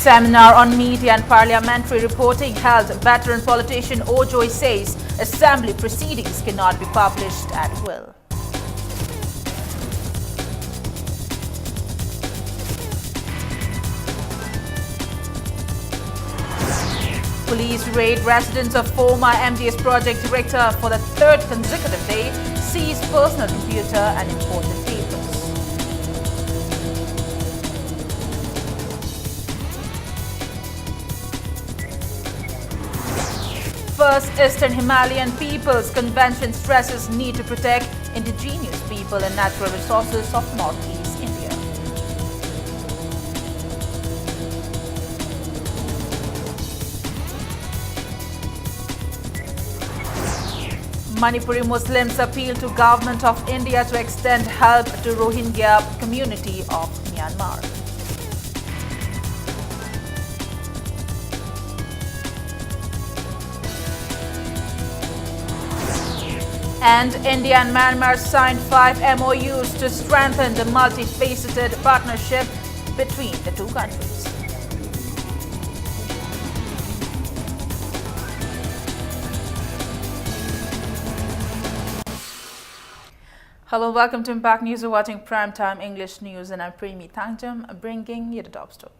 Seminar on media and parliamentary reporting held. Veteran politician Ojoy says assembly proceedings cannot be published at will. Police raid residence of former MDS project director for the third consecutive day, seize personal computer and important papers. First Eastern Himalayan Peoples Convention stresses need to protect indigenous people and natural resources of Northeast India. Manipuri Muslims appeal to Government of India to extend help to Rohingya community of Myanmar. And India and Myanmar signed 5 MOUs to strengthen the multifaceted partnership between the two countries. Hello, welcome to Impact News. You're watching Primetime English News, and I'm Premi Thangjam, bringing you the top stories.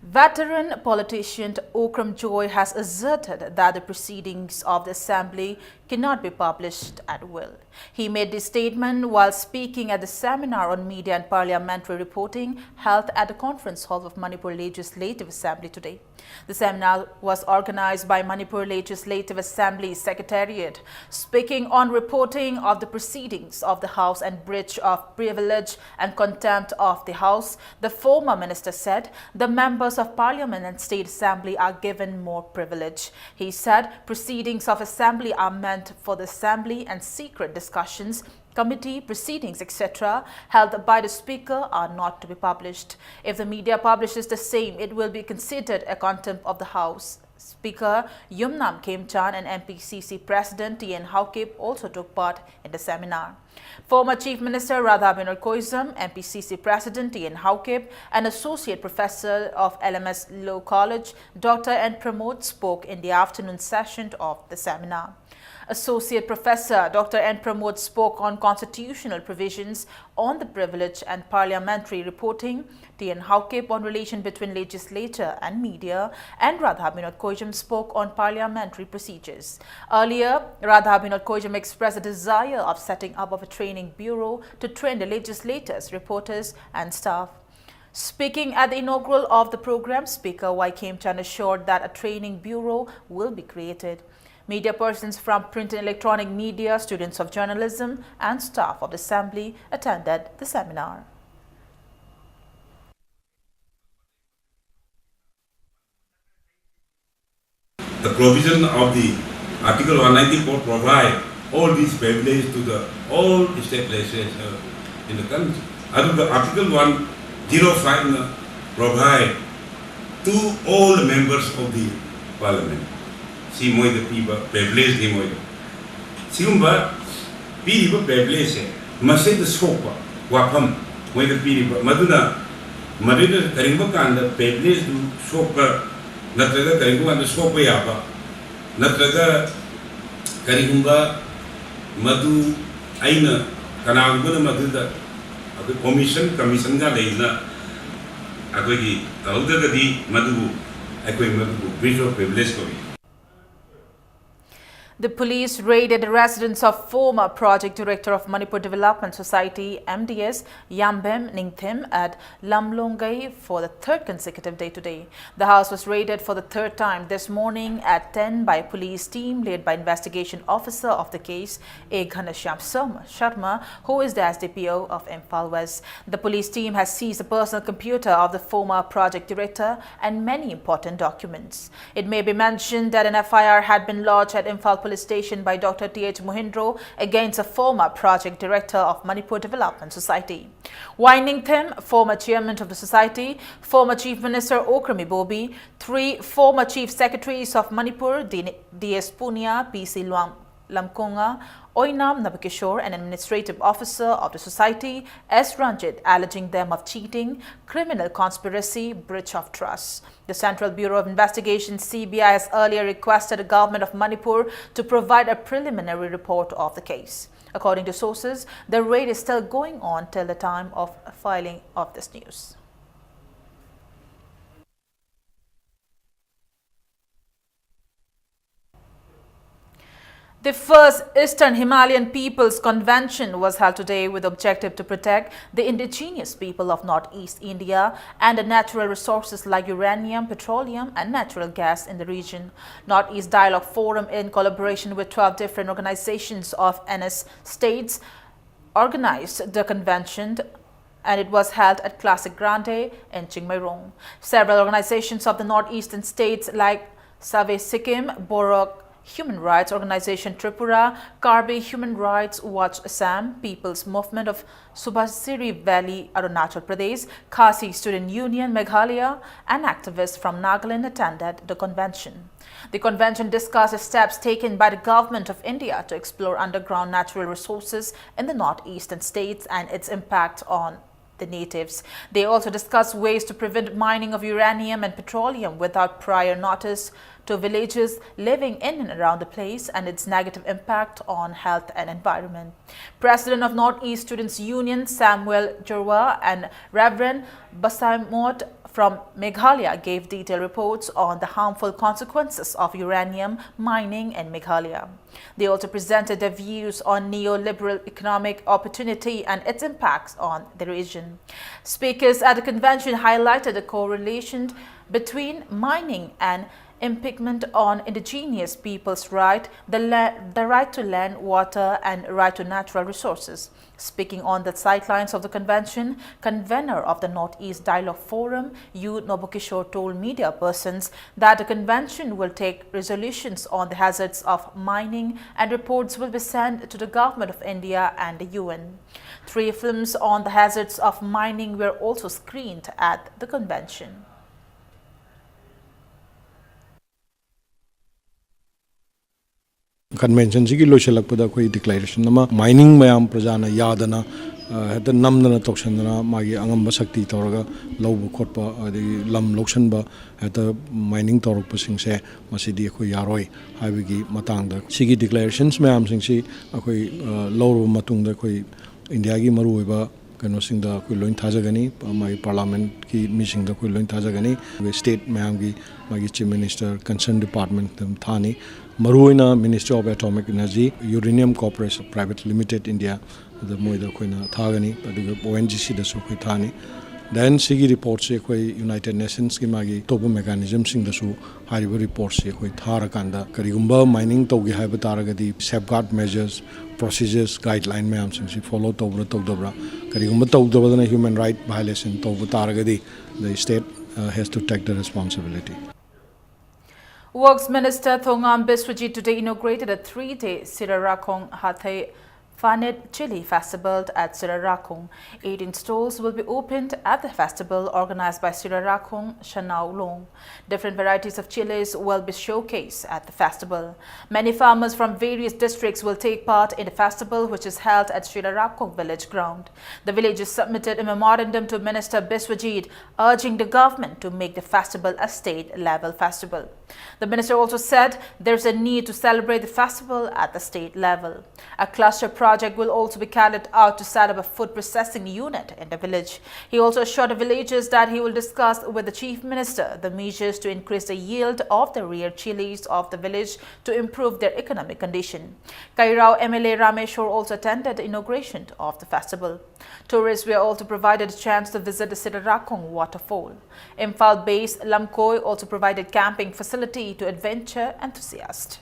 Veteran politician Okram Joy has asserted that the proceedings of the Assembly cannot be published at will. He made this statement while speaking at the seminar on media and parliamentary reporting held at the conference hall of Manipur Legislative Assembly today. The seminar was organized by Manipur Legislative Assembly Secretariat. Speaking on reporting of the proceedings of the House and breach of privilege and contempt of the House, the former minister said the members of Parliament and State Assembly are given more privilege. He said proceedings of Assembly are meant for the Assembly and secret discussions, committee proceedings, etc. held by the Speaker are not to be published. If the media publishes the same, it will be considered a contempt of the House. Speaker Yumnam Khemchan and MPCC President T.N. Haukip also took part in the seminar. Former Chief Minister Radha Binod Koizam, MPCC President T.N. Haukip, and Associate Professor of LMS Law College, Dr. N. Pramod, spoke in the afternoon session of the seminar. Associate Professor Dr. N. Pramod spoke on constitutional provisions on the privilege and parliamentary reporting, T.N. Haukip on relation between legislature and media, and Radha Binod Koizam spoke on parliamentary procedures. Earlier, Radha Binod Koizam expressed a desire of setting up of a training bureau to train the legislators, reporters and staff. Speaking at the inaugural of the program, Speaker Y. Khemchan assured that a training bureau will be created. Media persons from print and electronic media, students of journalism and staff of the Assembly attended the seminar. The provision of the Article 194 provide all these privileges to all state legislatures in the country. Article 105 provide to all the members of the Parliament. Si moi the people privilege the moi. Sigumba people privilege must the scope wapam moi the people maduna karimba kanda privilege do scope natraga karimba kanda scope yapa natraga karimba madu aina kanaguna madu da commission ga leina agoi tawda di madu agoi madu visual privilege ko. The police raided the residence of former project director of Manipur Development Society, MDS, Yambem Ningthim at Lamlongai for the third consecutive day today. The house was raided for the third time this morning at 10 by a police team led by investigation officer of the case, A. Ghanashyam Sharma, who is the SDPO of Imphal West. The police team has seized the personal computer of the former project director and many important documents. It may be mentioned that an FIR had been lodged at Imphal Police Station by Dr. T.H. Mohindro against a former project director of Manipur Development Society. Wyningtham, former chairman of the society, former chief minister Okrami Bobi, 3 former chief secretaries of Manipur, D.S. Punia, P.C. Lamkonga, Oinam Nabakishore, an administrative officer of the society, S. Ranjit, alleging them of cheating, criminal conspiracy, breach of trust. The Central Bureau of Investigation (CBI) has earlier requested the government of Manipur to provide a preliminary report of the case. According to sources, the raid is still going on till the time of filing of this news. The first Eastern Himalayan Peoples Convention was held today with the objective to protect the indigenous people of Northeast India and the natural resources like uranium, petroleum and natural gas in the region. Northeast Dialogue Forum, in collaboration with 12 different organizations of NS states, organized the convention, and it was held at Classic Grande in Chingmairong. Several organizations of the northeastern states like Save Sikkim, Borok Human Rights Organization Tripura, Karbi Human Rights Watch Assam, People's Movement of Subhasiri Valley, Arunachal Pradesh, Khasi Student Union, Meghalaya, and activists from Nagaland attended the convention. The convention discussed steps taken by the government of India to explore underground natural resources in the northeastern states and its impact on the natives. They also discussed ways to prevent mining of uranium and petroleum without prior notice to villagers living in and around the place and its negative impact on health and environment. President of Northeast Students Union Samuel Jurwa and Reverend Basaimot from Meghalaya gave detailed reports on the harmful consequences of uranium mining in Meghalaya. They also presented their views on neoliberal economic opportunity and its impacts on the region. Speakers at the convention highlighted the correlation between mining and impingement on indigenous people's right, the right to land, water and right to natural resources. Speaking on the sidelines of the convention, convener of the Northeast Dialogue Forum, U. Nobukishore, told media persons that the convention will take resolutions on the hazards of mining and reports will be sent to the Government of India and the UN. 3 films on the hazards of mining were also screened at the convention. Convention sigi loiselakpada koi declaration nama mining mayam prajana yadana heta namdana toksandana magi angamba sakti toraga lawbu khotpa adi lam loksanba heta mining torokpa singse masidi khoi yaroi haibigi matangda sigi declarations mayam singsi khoi lawru matungda khoi India gi maru oiba kano singda khoi loin thajagani mai parliament ki meeting da khoi loin thajagani state mayam gi magi chief minister concerned department them thani Maruina Ministry of Atomic Energy, Uranium Corporation Private Limited India, the Moida Koina Thagani, ONGC the Sukhi Thani. Then Sigi reports United Nations Kimagi Topo mechanisms in the Su Hariba reports Tharakanda, Karigumba mining Togi Habataragadi, safeguard measures, procedures, guideline mayam since follow Tobra Togdobra, Karigumba Togdobra human right violation Tobu Taragadi, the state has to take the responsibility. Works Minister Thongam Biswajit today inaugurated a 3-day Sirarakong Hathay Fanit Chili Festival at Sirarakong. 18 stalls will be opened at the festival organized by Sirarakong Shanaulong. Different varieties of chilies will be showcased at the festival. Many farmers from various districts will take part in the festival, which is held at Sirarakong village ground. The villagers submitted a memorandum to Minister Biswajit urging the government to make the festival a state-level festival. The minister also said there is a need to celebrate the festival at the state level. A cluster project will also be carried out to set up a food processing unit in the village. He also assured the villagers that he will discuss with the chief minister the measures to increase the yield of the rare chilies of the village to improve their economic condition. Kairao MLA Rameshwar also attended the inauguration of the festival. Tourists were also provided a chance to visit the Sirarakong waterfall. Imphal-based Lamkoi also provided camping facility to adventure enthusiasts.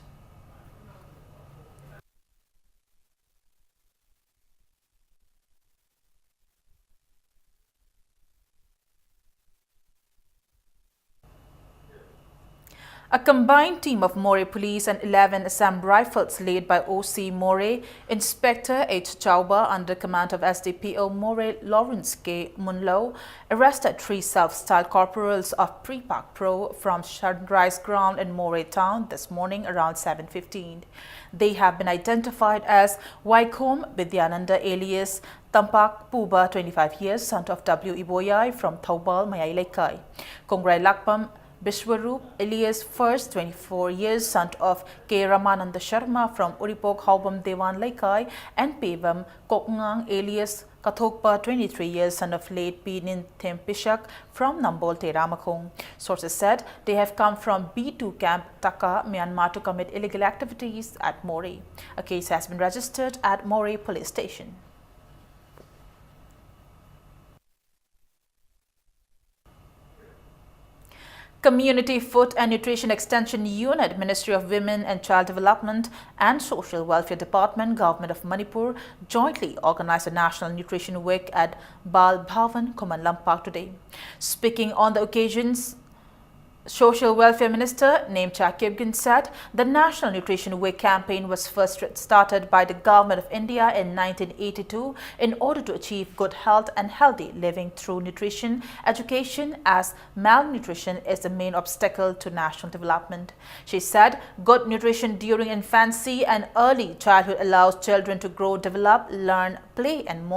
A combined team of Moreh Police and 11 Assam Rifles led by OC Moreh, Inspector H. Chauba under command of SDPO Moreh Lawrence K. Munlo arrested 3 self-styled corporals of Pre-Pak Pro from Sunrise Ground in Moreh town this morning around 7:15. They have been identified as Waikom Vidyananda alias Tampak Puba, 25 years, son of W. Iboyai from Taubal, Mayai Lekai. Kongrai Lakpam Bishwaroop alias First, 24 years, son of K. Ramananda Sharma from Uripok Haubam Dewan Lekai, and Pevam Kokngang alias Kathokpa, 23 years, son of late P. Ninthem Pishak from Nambol Ramakong. Sources said they have come from B2 camp Taka, Myanmar to commit illegal activities at Moreh. A case has been registered at Moreh police station. Community Food and Nutrition Extension Unit, Ministry of Women and Child Development and Social Welfare Department, Government of Manipur jointly organized a National Nutrition Week at Bal Bhavan, Kuman Lampak today. Speaking on the occasions, Social Welfare Minister Nemcha Kibgin said the National Nutrition Week campaign was first started by the Government of India in 1982 in order to achieve good health and healthy living through nutrition education, as malnutrition is the main obstacle to national development. She said good nutrition during infancy and early childhood allows children to grow, develop, learn, play and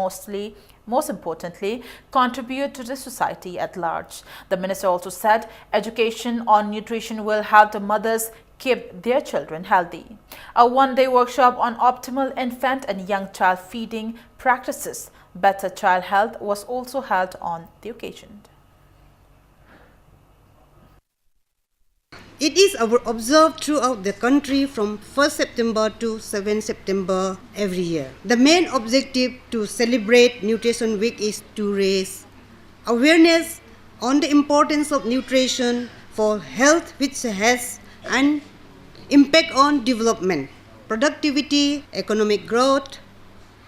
most importantly, contribute to the society at large. The minister also said education on nutrition will help the mothers keep their children healthy. A one-day workshop on optimal infant and young child feeding practices, better child health, was also held on the occasion. It is observed throughout the country from 1st September to 7th September every year. The main objective to celebrate Nutrition Week is to raise awareness on the importance of nutrition for health, which has an impact on development, productivity, economic growth,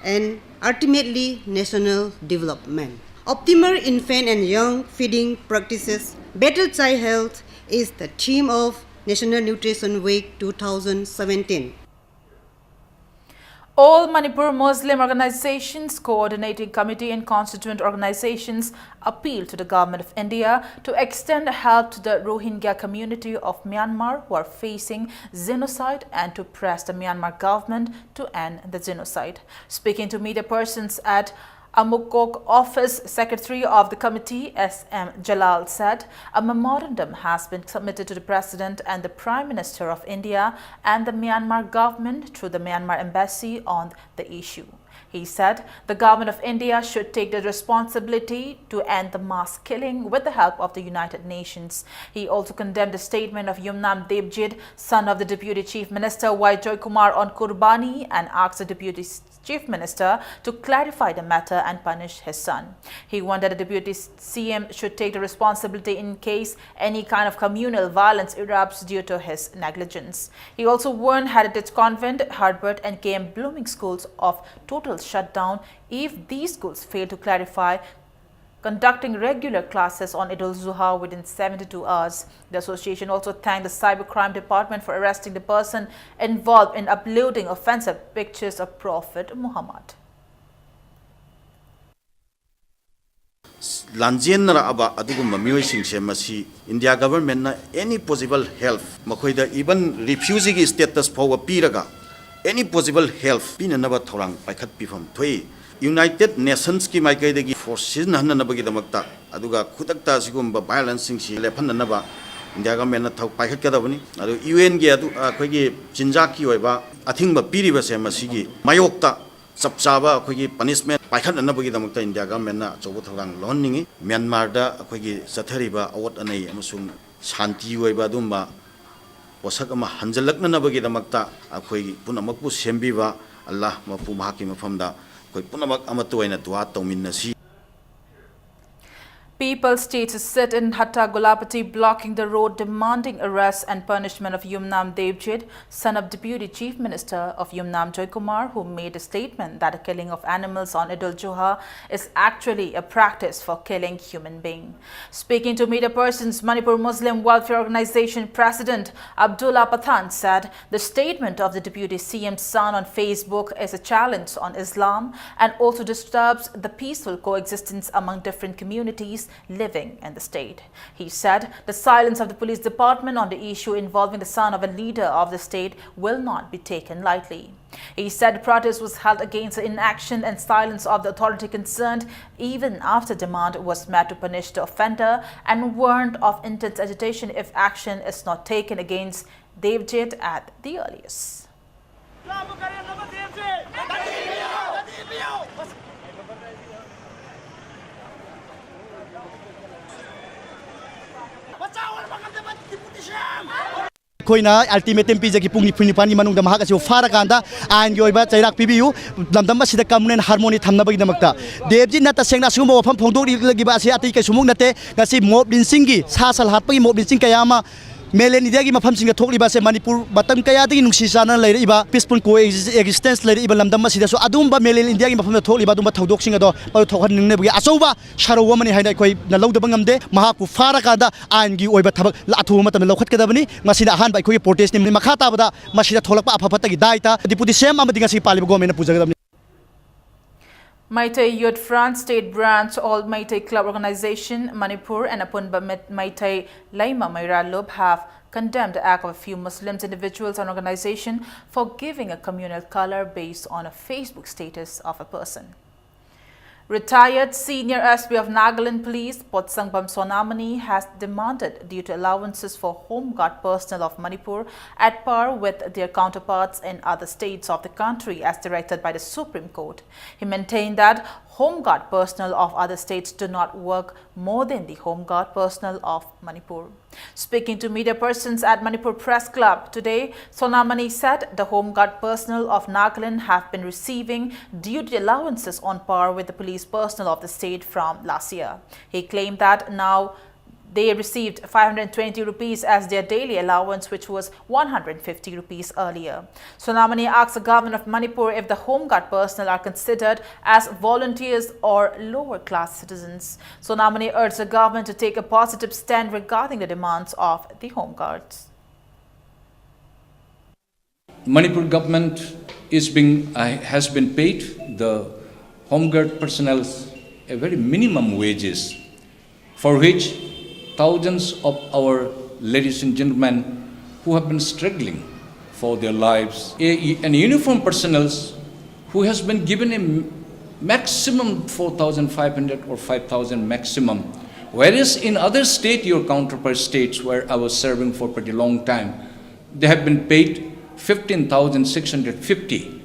and ultimately national development. Optimal infant and young feeding practices, better child health, is the theme of National Nutrition Week 2017. All Manipur Muslim organizations, coordinating committee and constituent organizations appeal to the Government of India to extend help to the Rohingya community of Myanmar who are facing genocide and to press the Myanmar government to end the genocide. Speaking to media persons at Amukok office, Secretary of the committee S.M. Jalal said a memorandum has been submitted to the President and the Prime Minister of India and the Myanmar government through the Myanmar embassy on the issue. He said the Government of India should take the responsibility to end the mass killing with the help of the United Nations. He also condemned the statement of Yumnam Devjit, son of the Deputy Chief Minister Y. Joy Kumar, on Kurbani and asked the Deputy Chief Minister to clarify the matter and punish his son. He warned that the Deputy CM should take the responsibility in case any kind of communal violence erupts due to his negligence. He also warned Heritage Convent, Herbert and KM Blooming schools of total shutdown if these schools fail to clarify conducting regular classes on Eid al-Zuha within 72 hours. The association also thanked the Cybercrime Department for arresting the person involved in uploading offensive pictures of Prophet Muhammad. Lanjennara aba adugumba miyoi masi India government na any possible help makoida even refugee status for piraga any possible help pinanaba thorang paikhat pifam thoi United Nations ki maikaidagi forces nananabagi damakta aduga khudakta sigumba violence singsi lephananaba India government na thau paikhat kadabani adu UN gi adu akhoi jinja ki oiba athingba piriba se masigi mayokta sapchaba akhoi punishment paikhatnanabagi damakta India government na chobo thorang lonningi Myanmar da akhoi sathariba awat anai amasung shanti oiba dumba posak ama hanjalaknanabagi damakta akhoi punamakpu sembiba Allah mapu mahaki mafamda The People stayed to sit in Hatta Gulapati, blocking the road, demanding arrest and punishment of Yumnam Devjit, son of Deputy Chief Minister of Yumnam Joykumar, who made a statement that the killing of animals on Eid al-Juha is actually a practice for killing human beings. Speaking to media persons, Manipur Muslim Welfare Organization President Abdullah Pathan said the statement of the Deputy CM's son on Facebook is a challenge on Islam and also disturbs the peaceful coexistence among different communities living in the state. He said the silence of the police department on the issue involving the son of a leader of the state will not be taken lightly. He said the protest was held against the inaction and silence of the authority concerned even after demand was met to punish the offender and warned of intense agitation if action is not taken against Devjit at the earliest. Koina ultimatum pijaki pungni punipani manungda mahakasi farakanda ain yoiba chairak pibiu lamdam masida communal harmony thamnabagi damakta devji nata sengna sugum wafam phongdori lagiba ase ati kai sumuk nate ngasi mob linsingi sasal hatpagi mob linsing kayama Melen India mafam singa thokli ba se Manipur batam kaya ding nungsi sana leire iba peaceful coexistence leire iba lamdam masida so adumba Melen India mafam thokli ba dumba thodok singa do pa thokhan ningne bugi asoba sharo mani haina koi na lawda bangamde mahaku faraka da angi oiba thabak la thu matam lokhat kadabani masida han ba koi protest ni makhata bada masida tholakpa afafata gi daita deputy sem amadinga si paliba government pujagadabni Meitei Youth Front State Branch, All Meitei Club Organization, Manipur and Apunba Meitei Laima Maira Lub have condemned the act of a few Muslims, individuals and organization for giving a communal color based on a Facebook status of a person. Retired Senior SP of Nagaland Police, Potsangbam Sonamani, has demanded due to allowances for Home Guard personnel of Manipur at par with their counterparts in other states of the country as directed by the Supreme Court. He maintained that Home Guard personnel of other states do not work more than the Home Guard personnel of Manipur. Speaking to media persons at Manipur Press Club today, Sonamani said the Home Guard personnel of Nagaland have been receiving duty allowances on par with the police personnel of the state from last year. He claimed that now they received 520 rupees as their daily allowance, which was 150 rupees earlier. Sonamani asked the government of Manipur if the Home Guard personnel are considered as volunteers or lower class citizens. Sonamani urged the government to take a positive stand regarding the demands of the Home Guards. Manipur government has been paid the Home Guard personnel a very minimum wages, for which thousands of our ladies and gentlemen who have been struggling for their lives, and uniform personnel who has been given a maximum 4,500 or 5,000 maximum, whereas in other states, your counterpart states where I was serving for pretty long time, they have been paid 15,650.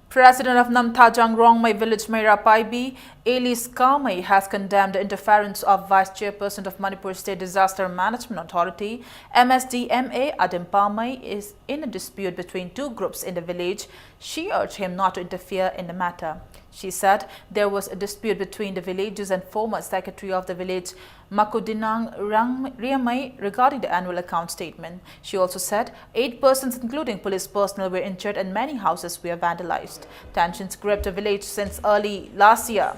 President of Namthajang Rongmai Village Meira Paibi, Elis Kamai, has condemned the interference of Vice Chairperson of Manipur State Disaster Management Authority, MSDMA Adim Pamai, is in a dispute between two groups in the village. She urged him not to interfere in the matter. She said there was a dispute between the villagers and former secretary of the village, Makudinang Riamai, regarding the annual account statement. She also said 8 persons, including police personnel, were injured and many houses were vandalized. Tensions gripped the village since early last year.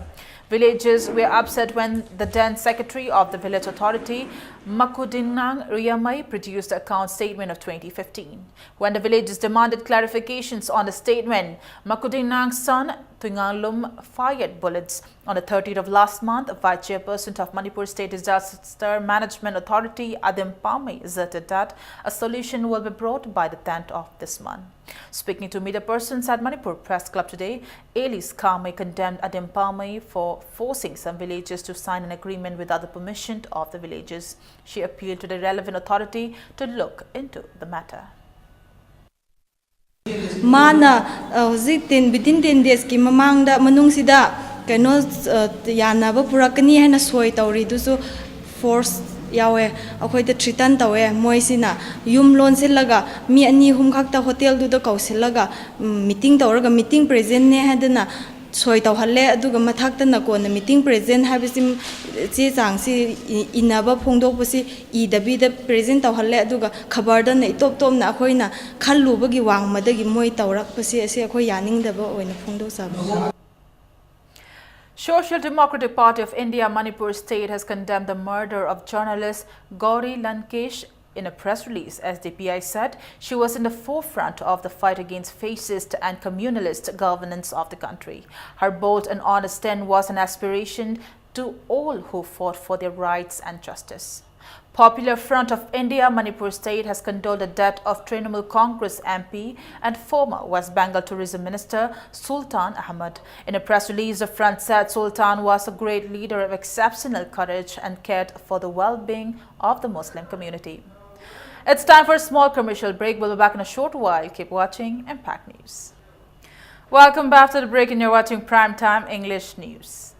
Villagers were upset when the then secretary of the village authority, Makudinang Riamai, produced the account statement of 2015. When the villagers demanded clarifications on the statement, Makudinang's son, Tungalum, fired bullets. On the 30th of last month, Vice Chairperson of Manipur State Disaster Management Authority, Adim Pamai, asserted that a solution will be brought by the 10th of this month. Speaking to media persons at Manipur Press Club today, Elis Kamai condemned Adim Pamai for forcing some villagers to sign an agreement without the permission of the villagers. She appealed to the relevant authority to look into the matter. Mana within 10 days ki mamangda manungsida kano yanaba purakani hena soi tawri dusu force yawe akhoi the threaten tawe moisina yum loan silaga mi ani hum khakta hotel du da kausilaga meeting tawraga meeting present ne hadana soi tawhalle aduga mathakta na ko na meeting present habisim che changsi inaba phongdokpasi idabi da present tawhalle aduga khabar da nei top top na khoina khallubagi wangmadagi moi tawrakpasi ase khoi yaningdaba oina phongdo sab. Social Democratic Party of India Manipur State has condemned the murder of journalist Gauri Lankesh. In a press release, SDPI said she was in the forefront of the fight against fascist and communalist governance of the country. Her bold and honest stand was an aspiration to all who fought for their rights and justice. Popular Front of India Manipur State has condoled the death of Trinamool Congress MP and former West Bengal Tourism Minister Sultan Ahmed. In a press release, the front said Sultan was a great leader of exceptional courage and cared for the well-being of the Muslim community. It's time for a small commercial break. We'll be back in a short while. Keep watching Impact News. Welcome back to the break, and you're watching Primetime English News.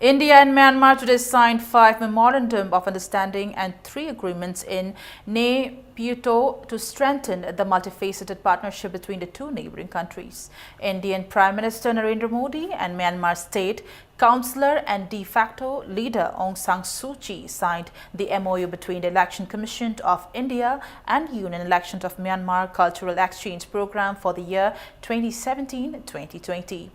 India and Myanmar today signed 5 memorandum of understanding and 3 agreements in Naypyidaw to strengthen the multifaceted partnership between the 2 neighboring countries. Indian Prime Minister Narendra Modi and Myanmar State Councillor and de facto leader Aung San Suu Kyi signed the MOU between the Election Commission of India and Union Elections of Myanmar Cultural Exchange Program for the year 2017-2020.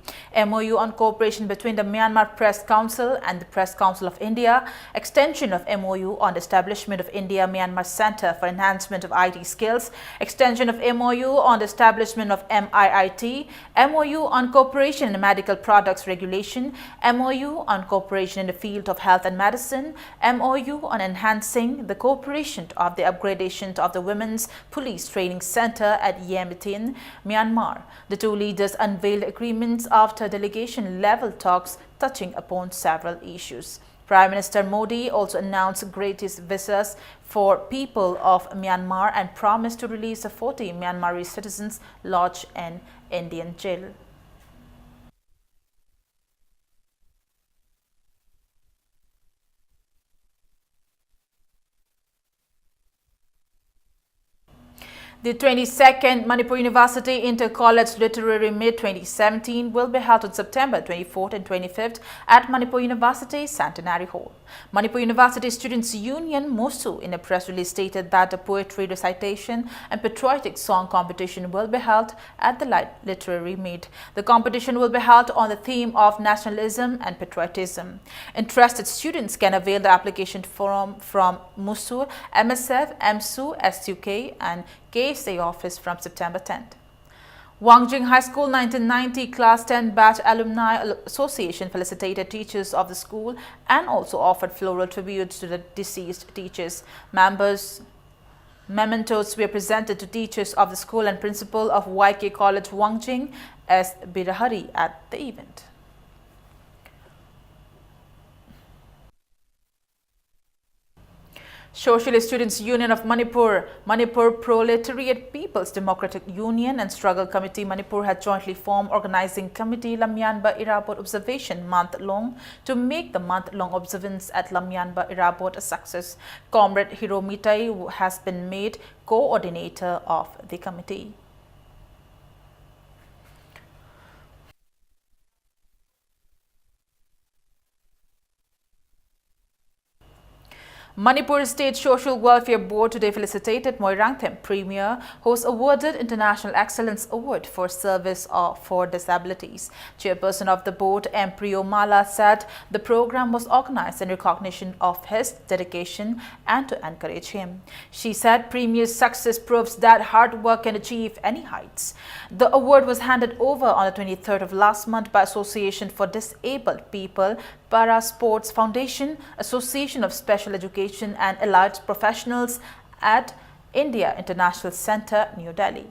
MOU on cooperation between the Myanmar Press Council and the Press Council of India, extension of MOU on the establishment of India-Myanmar Center for Enhancement of IT Skills, extension of MOU on the establishment of MIIT, MOU on cooperation in medical products regulation, MOU on cooperation in the field of health and medicine, MOU on enhancing the cooperation of the upgradation of the Women's Police Training Center at Yemitin, Myanmar. The 2 leaders unveiled agreements after delegation-level talks touching upon several issues. Prime Minister Modi also announced gratis visas for people of Myanmar and promised to release the 40 Myanmari citizens lodged in Indian jail. The 22nd Manipur University Inter-College Literary Meet 2017 will be held on September 24th and 25th at Manipur University Centenary Hall. Manipur University Students' Union MOSU in a press release stated that a poetry recitation and patriotic song competition will be held at the literary meet. The competition will be held on the theme of nationalism and patriotism. Interested students can avail the application form from MOSU, MSF, MSU, SUK and KSA office from September 10th. Wangjing High School 1990 Class 10 Batch Alumni Association felicitated teachers of the school and also offered floral tributes to the deceased teachers. Mementos were presented to teachers of the school and principal of YK College Wangjing S. Birahari at the event. Socialist Students' Union of Manipur, Manipur Proletariat People's Democratic Union and Struggle Committee Manipur had jointly formed Organizing Committee Lamyanba Irabot Observation Month-long to make the month-long observance at Lamyanba Irabot a success. Comrade Hiromitai has been made coordinator of the committee. Manipur State Social Welfare Board today felicitated Moirangthem Premier, who was awarded International Excellence Award for Service for Disabilities. Chairperson of the board, M. Priyomala, said the program was organized in recognition of his dedication and to encourage him. She said Premier's success proves that hard work can achieve any heights. The award was handed over on the 23rd of last month by Association for Disabled People, Para Sports Foundation, Association of Special Education and Allied Professionals at India International Center, New Delhi.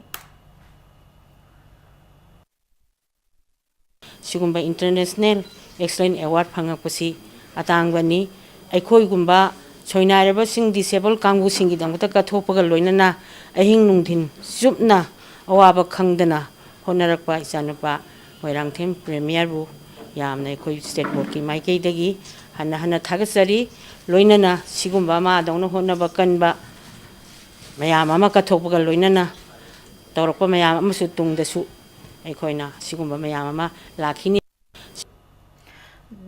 Sigumba International Excellent Award phangakpasi atangwani aikhoi gumba choinareba sing disabled kangbu singi damta kathopaga loinana ahing nungthin supna awaba khangdana honarakpa isanapa Moirangthem Premier bu yamna koi state board ki maikei dagi hana thagasari loinana sigumba ma dongna honna bakanba mayam ama kathokpaga loinana tawrakpa mayam amasu tungdasu aikoina sigumba mayam ama lakhini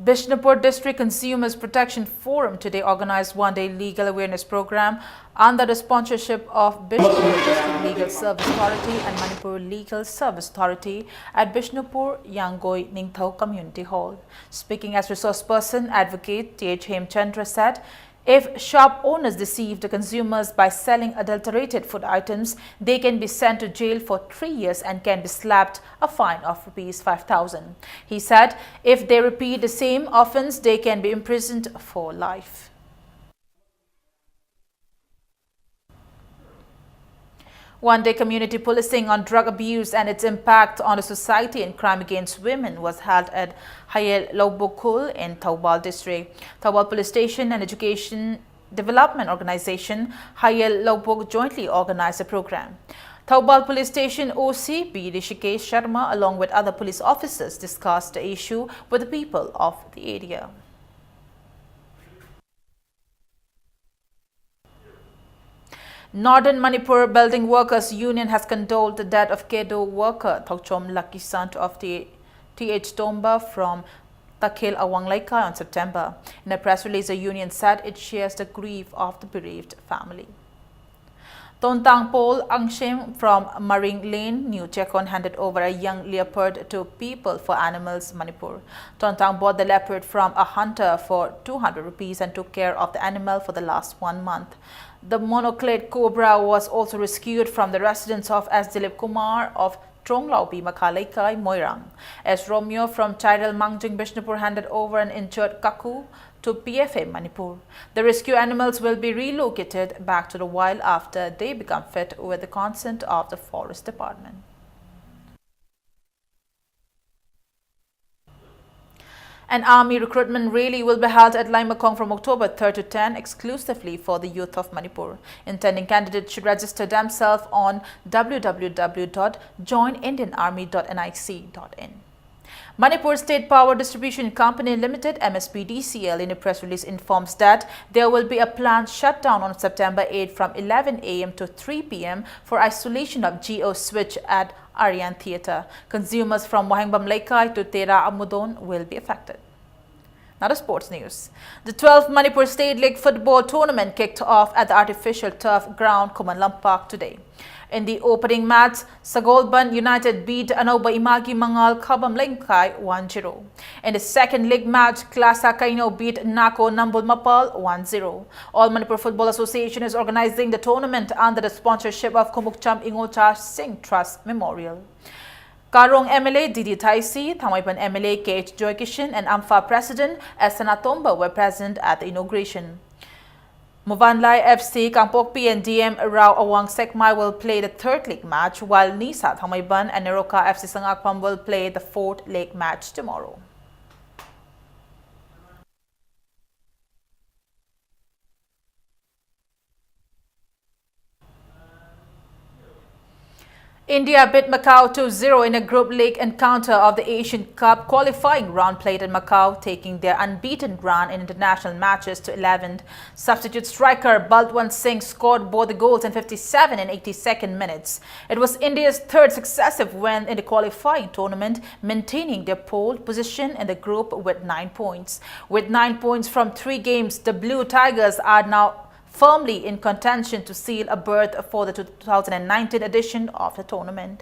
Bishnupur District Consumers Protection Forum today organized one-day legal awareness program under the sponsorship of Bishnupur District Legal Service Authority and Manipur Legal Service Authority at Bishnupur Yangoi Ningthau Community Hall. Speaking as resource person, Advocate T.H. Hemchandra said, if shop owners deceive the consumers by selling adulterated food items, they can be sent to jail for 3 years and can be slapped a fine of Rs 5,000. He said if they repeat the same offence, they can be imprisoned for life. One-day community policing on drug abuse and its impact on the society and crime against women was held at Hayel Lobokul in Taubal district. Taubal Police Station and Education Development Organization Hayel Lobok jointly organized the program. Taubal Police Station OC B. Rishikesh Sharma along with other police officers discussed the issue with the people of the area. Northern Manipur Building Workers Union has condoled the death of Kedo worker Thokchom Lucky Sant of the T.H. Tomba from Takhil Awanglaika on September. In a press release, the union said it shares the grief of the bereaved family. Tontang Pol Angshem from Maring Lane, New Chekon handed over a young leopard to People for Animals Manipur. Tontang bought the leopard from a hunter for 200 rupees and took care of the animal for the last 1 month. The monocled cobra was also rescued from the residence of S. Dilip Kumar of Tronglaupi Makalaikai, Moirang. S. Romeo from Chairal Mangjing Bishnupur handed over an injured kaku to PFA Manipur. The rescue animals will be relocated back to the wild after they become fit with the consent of the Forest Department. An army recruitment rally will be held at Laimakong from October 3 to 10 exclusively for the youth of Manipur. Intending candidates should register themselves on www.joinindianarmy.nic.in. Manipur State Power Distribution Company Limited MSPDCL in a press release informs that there will be a planned shutdown on September 8 from 11 a.m. to 3 p.m. for isolation of GO switch at Aryan Theatre. Consumers from Wahangbam Laikai to Tera Amudon will be affected. Now to sports news. The 12th Manipur State League football tournament kicked off at the artificial turf ground Kumanlam Park today. In the opening match, Sagolban United beat Anoba Imagi Mangal Kabam Lengkai 1-0. In the second league match, Klasa Kaino beat Nako Nambul Mapal 1-0. All Manipur Football Association is organizing the tournament under the sponsorship of Kumukcham Ingocha Singh Trust Memorial. Karong MLA Didi Taisi, Thamaipan MLA KH Joy Kishan and AMFA President S. Sanatomba were present at the inauguration. Movanlai FC, Kangpokpi and DM Rao Awang Sekmai will play the third league match, while Nisa Thamaiban and Neroka FC Sangakpam will play the fourth league match tomorrow. India beat Macau 2-0 in a group league encounter of the Asian Cup qualifying round played in Macau, taking their unbeaten run in international matches to 11th. Substitute striker Baltwan Singh scored both the goals in 57 and 82nd minutes. It was India's third successive win in the qualifying tournament, maintaining their pole position in the group with 9 points. With 9 points from 3 games, the Blue Tigers are now firmly in contention to seal a berth for the 2019 edition of the tournament.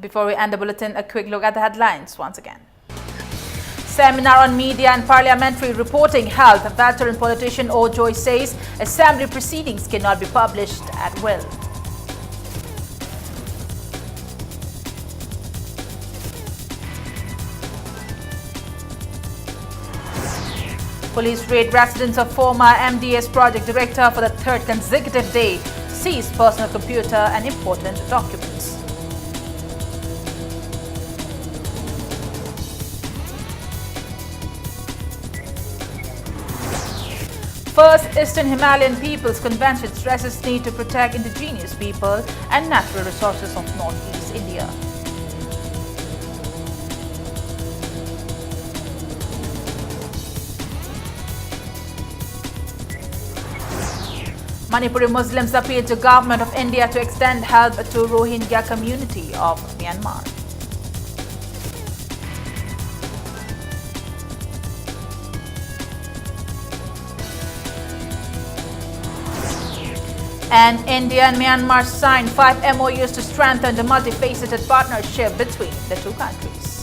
Before we end the bulletin, a quick look at the headlines once again. Seminar on media and parliamentary reporting held. Veteran politician Ojoy says assembly proceedings cannot be published at will. Police raid residence of former MDS project director for the third consecutive day. Seized personal computer and important documents. First Eastern Himalayan Peoples Convention stresses need to protect indigenous people and natural resources of Northeast India. Manipuri Muslims appeal to government of India to extend help to Rohingya community of Myanmar. And India and Myanmar signed 5 MOUs to strengthen the multifaceted partnership between the two countries.